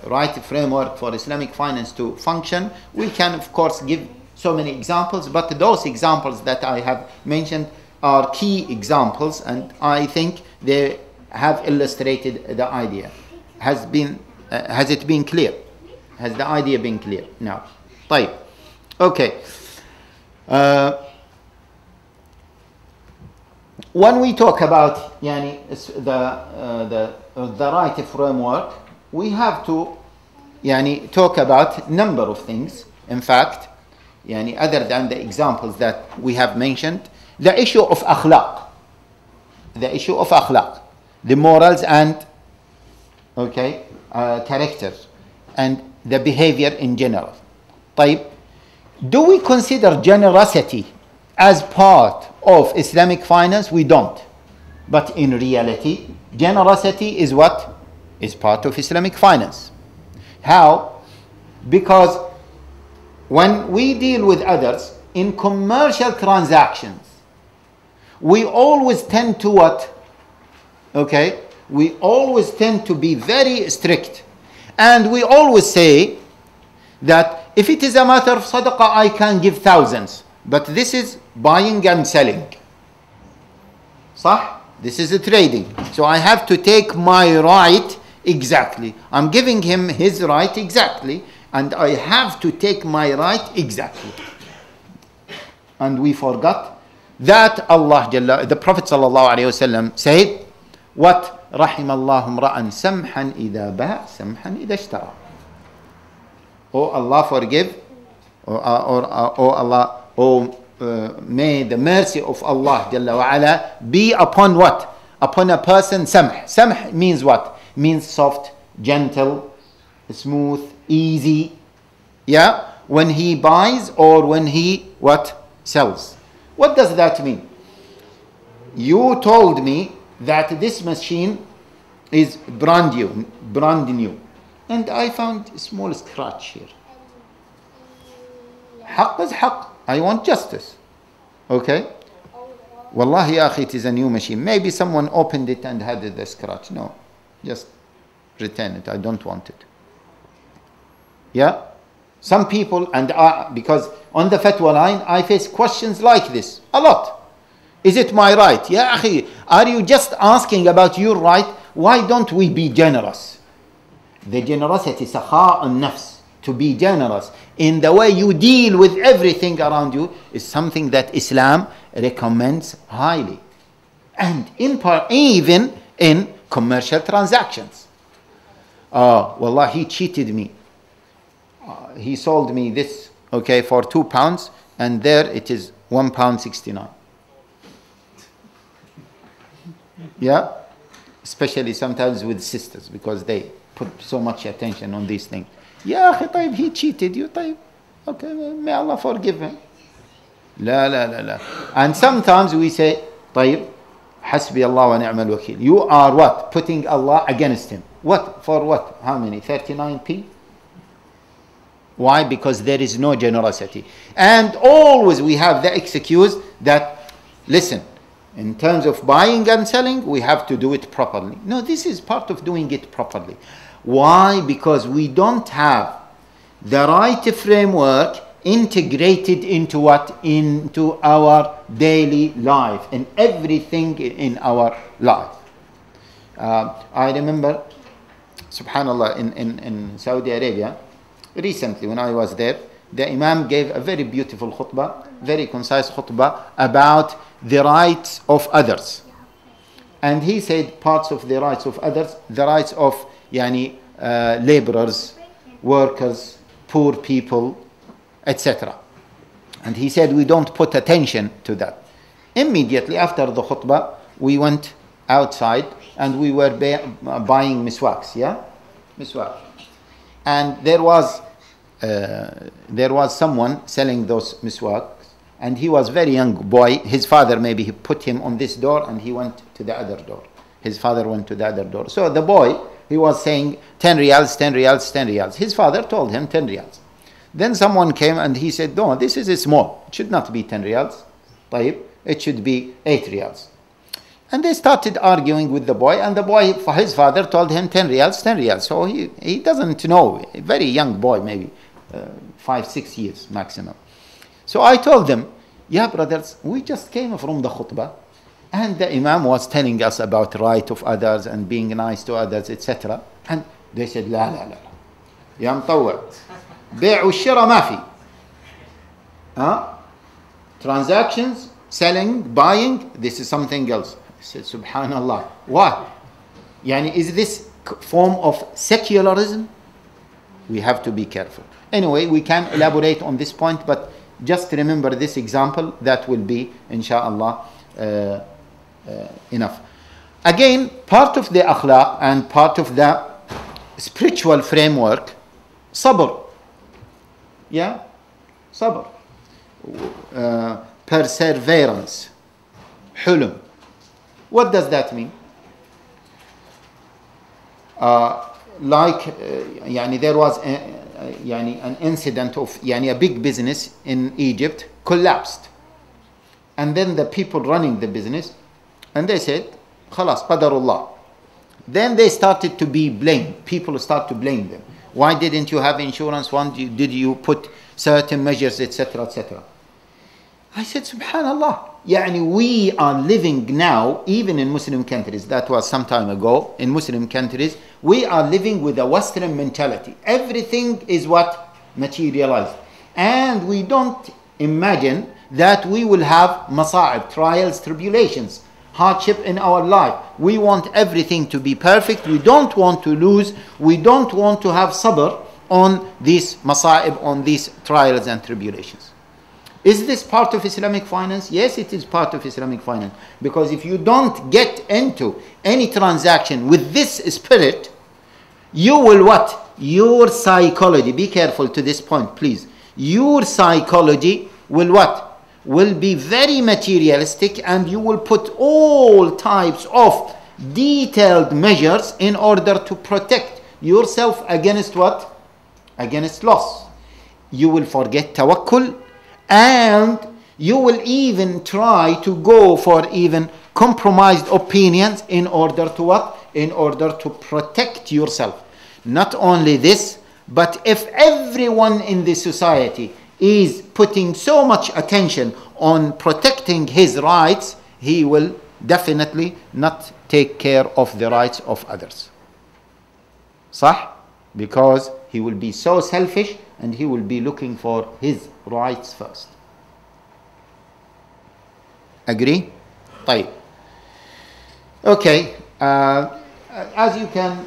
right framework for Islamic finance to function, we can of course give so many examples, but those examples that I have mentioned are key examples, and I think they have illustrated the idea. Has it been clear? Has the idea been clear now? طيب. Okay. When we talk about the right framework, we have to talk about number of things. In fact, other than the examples that we have mentioned, the issue of akhlaq, the morals and character and the behavior in general. طيب, do we consider generosity as part of Islamic finance? We don't. But in reality, generosity is what? Is part of Islamic finance. How? Because when we deal with others in commercial transactions, we always tend to what? We always tend to be very strict. And we always say that if it is a matter of sadaqah, I can give thousands. But this is buying and selling. صح? This is a trading. So I have to take my right exactly. I'm giving him his right exactly. And I have to take my right exactly. And we forgot that the Prophet ﷺ said, what? رحم الله امرأ سمحا إذا باع سمحا إذا اشترى. Oh Allah forgive, may the mercy of Allah Jalla wa Ala be upon what? Upon a person. Samh. Samh means what? Means soft, gentle, smooth, easy. Yeah? When he buys or when he what? Sells. What does that mean? You told me that this machine is brand new. And I found a small scratch here. Haqq is haqq. I want justice. Okay? Wallahi ya akhi, it is a new machine. Maybe someone opened it and had the scratch. No. Just return it. I don't want it. Yeah? Some people, and because on the fatwa line, I face questions like this. A lot. Is it my right? Ya akhi, are you just asking about your right? Why don't we be generous? The generosity, sakha al-nafs, to be generous in the way you deal with everything around you, is something that Islam recommends highly. And even in commercial transactions. Wallah, he cheated me. He sold me this, for £2, and there it is £1.69. Yeah? Especially sometimes with sisters, because they put so much attention on these things. Yeah, he cheated you. Okay, may Allah forgive him. La. And sometimes we say, Hasbi Allah wa ni'mal wakil. You are what? Putting Allah against him. What? For what? How many? 39p? Why? Because there is no generosity. And always we have the excuse that, listen, in terms of buying and selling, we have to do it properly. No, this is part of doing it properly. Why? Because we don't have the right framework integrated into what? Into our daily life and everything in our life. I remember, subhanallah, in Saudi Arabia, recently when I was there, the Imam gave a very beautiful khutbah, very concise khutbah about the rights of others. And he said parts of the rights of others, the rights of laborers, workers, poor people, etc. And he said we don't put attention to that. Immediately after the khutbah, we went outside and we were buying miswaks, miswak. And there was someone selling those miswaks, and he was very young boy. His father, maybe he put him on this door and he went to the other door. His father went to the other door. So the boy, he was saying 10 riyals, 10 riyals, 10 riyals. His father told him 10 riyals. Then someone came and he said, no, this is small. It should not be 10 riyals. It should be 8 riyals. And they started arguing with the boy, and the boy, his father told him 10 riyals, 10 riyals. So he doesn't know, a very young boy, maybe 5, 6 years maximum. So I told them, yeah, brothers, we just came from the khutbah, and the imam was telling us about the right of others and being nice to others, etc. And they said, لا لا لا يا مطوع بيع والشراء ما في. Transactions, selling, buying, this is something else. I said, Subhanallah. Why? Yani, is this form of secularism? We have to be careful. Anyway, we can elaborate on this point, but just remember this example. That will be, inshallah, enough. Again, part of the akhlaq and part of the spiritual framework, sabr. Yeah? Sabr. Perseverance. Hulum. What does that mean? There was an incident of a big business in Egypt collapsed. And then the people running the business, and they said, خلاص qadarullah. Then they started to be blamed. People start to blame them. Why didn't you have insurance? Why did you put certain measures, etc., etc.? I said, Subhanallah. We are living now, even in Muslim countries, that was some time ago, in Muslim countries, we are living with a Western mentality. Everything is what? Materialized. And we don't imagine that we will have masa'ib, trials, tribulations, hardship in our life. We want everything to be perfect. We don't want to lose. We don't want to have sabr on these masa'ib, on these trials and tribulations. Is this part of Islamic finance? Yes, it is part of Islamic finance. Because if you don't get into any transaction with this spirit, you will what? Your psychology, be careful to this point, please. Your psychology will what? Will be very materialistic, and you will put all types of detailed measures in order to protect yourself against what? Against loss. You will forget tawakkul, and you will even try to go for even compromised opinions in order to what? In order to protect yourself. Not only this, but if everyone in the society is putting so much attention on protecting his rights, he will definitely not take care of the rights of others. صح? Because he will be so selfish and he will be looking for his rights first. Agree? طيب. Okay. As you can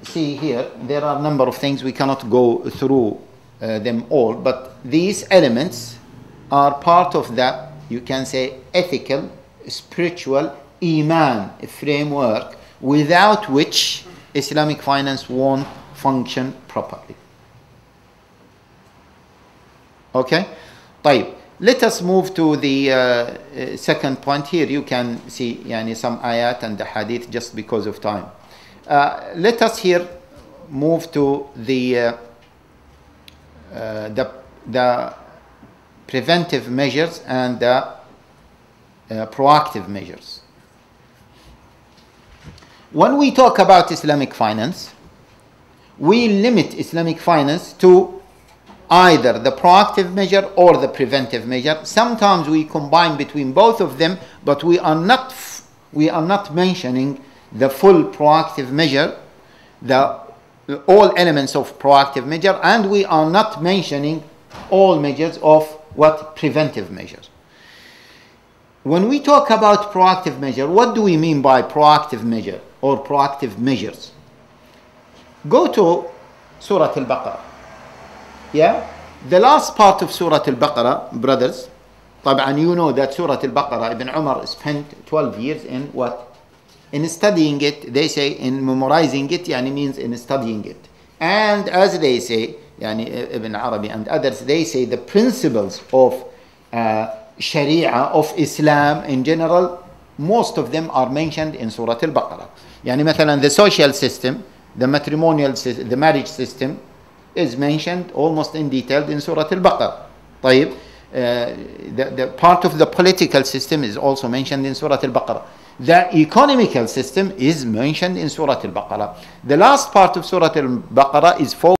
see here, there are a number of things. We cannot go through them all, but these elements are part of the, you can say, ethical, spiritual, iman framework, without which Islamic finance won't function properly. Okay? طيب. Let us move to the second point. Here you can see some ayat and the hadith just because of time. Let us here move to the preventive measures and the proactive measures. When we talk about Islamic finance, we limit Islamic finance to either the proactive measure or the preventive measure. Sometimes we combine between both of them, but we are not mentioning the full proactive measure, all elements of proactive measure, and we are not mentioning all measures of what? Preventive measures. When we talk about proactive measure, what do we mean by proactive measure or proactive measures? Go to Surah Al-Baqarah. Yeah? The last part of Surah Al-Baqarah, brothers, طبعا you know that Surah Al-Baqarah, Ibn Umar spent 12 years in what? In studying it. They say in memorizing it, means in studying it. And as they say, Ibn Arabi and others, they say the principles of Sharia, of Islam in general, most of them are mentioned in Surah Al-Baqarah. مثلا the social system, the matrimonial system, the marriage system is mentioned almost in detail in Surah Al-Baqarah. طيب, the part of the political system is also mentioned in Surah Al-Baqarah. The economical system is mentioned in Surah Al-Baqarah. The last part of Surah Al-Baqarah is focused